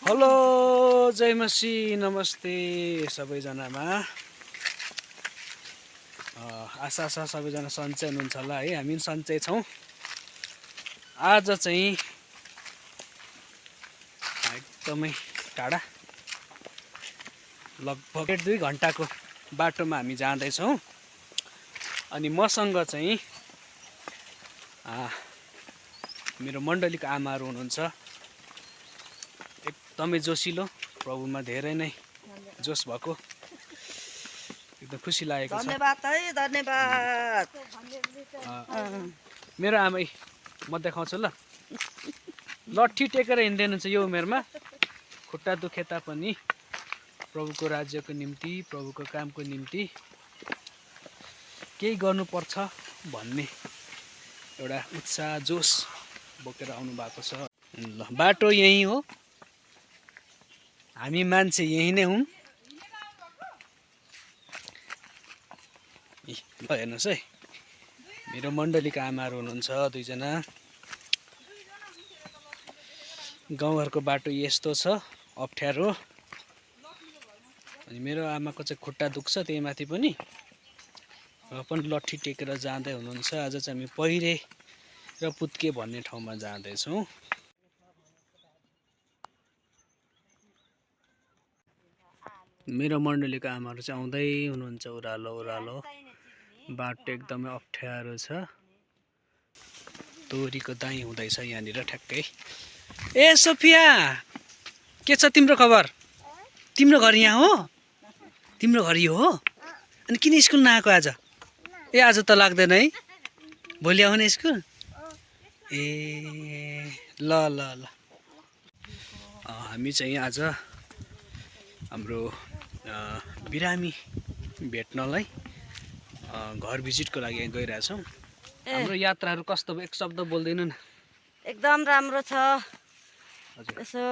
Hello जय मसी नमस्ते सबैजनामा। आशा छ सबैजना सन्चै हुनुहुन्छ होला है। हामी सन्चै छौँ। आज चाहिँ एकदमै टाढा लगभग 1-2 घन्टाको बाटोमा हामी जाँदैछौँ। अनि मसँग चाहिँ मेरो मण्डलीको आमाहरू हुनुहुन्छ। एकदमै जोसिलो, प्रभुमा धेरै नै जोस भएको, एकदम खुसी लागेको छ। धन्यवाद है, धन्यवाद। मेरो आमै म देखाउँछु ल। लट्ठी टेकेर हिँड्दैन छ यो उमेरमा, खुट्टा दुखे तापनि प्रभुको राज्यको निम्ति, प्रभुको कामको निम्ति केही गर्नुपर्छ भन्ने एउटा उत्साह जोस बोकेर आउनु भएको छ। ल बाटो यही हो, हामी मान्छे यही नै हुँ। ल हेर्नुहोस् है, मेरो मण्डलीका आमाहरू हुनुहुन्छ 2 जना। गाउँघरको बाटो यस्तो छ, अप्ठ्यारो। अनि मेरो आमाको चाहिँ खुट्टा दुख्छ, त्यही माथि पनि लट्ठी टेकेर जाँदै हुनुहुन्छ। आज चाहिँ हामी पहिरे र पुत्के भन्ने ठाउँमा जाँदैछौँ। मेरो मण्डलीको आमाहरू चाहिँ आउँदै हुनुहुन्छ ओह्रालो ओह्रालो। बाटो एकदमै अप्ठ्यारो छ। तोरीको दाइँ हुँदैछ यहाँनिर ठ्याक्कै। ए सोफिया, के छ तिम्रो खबर? तिम्रो घर यहाँ हो? तिम्रो घर यो हो? अनि किन स्कुल नआएको आज? ए आज त लाग्दैन है, भोलि आउने स्कुल? ए ल ल ल। हामी चाहिँ आज हाम्रो बिरामी भेट्नलाई घर भिजिटको लागि गइरहेछौँ। हाम्रो यात्राहरू कस्तो भयो? एक शब्द बोल्दैन न। एकदम राम्रो छ। हजुर, यसो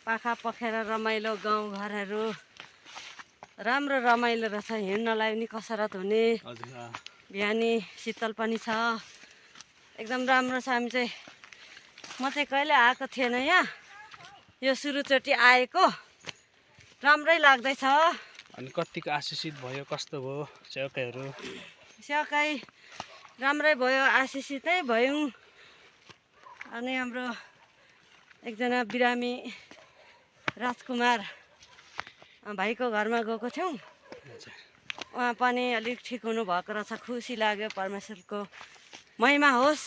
पाखा पखेर रमाइलो, गाउँघरहरू राम्रो रमाइलो रहेछ। हिँड्नलाई पनि कसरत हुने, हजुर। बिहानी शीतल पनि छ, एकदम राम्रो छ। हामी चाहिँ म चाहिँ कहिले आएको थिएन यहाँ, यो सुरुचोटि आएको, राम्रै लाग्दैछ। अनि कतिको आशिषित भयो? कस्तो भयो सेवकाईहरू? सेवकाई राम्रै भयो, आशिषितै भयौँ। अनि हाम्रो एकजना बिरामी राजकुमार भाइको घरमा गएको थियौँ। उहाँ पनि अलिक ठिक हुनुभएको रहेछ, खुसी लाग्यो। परमेश्वरको महिमा होस्।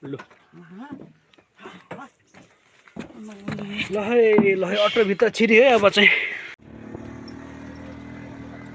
ल ल है अटोभित्र छिरी है अब चाहिँ।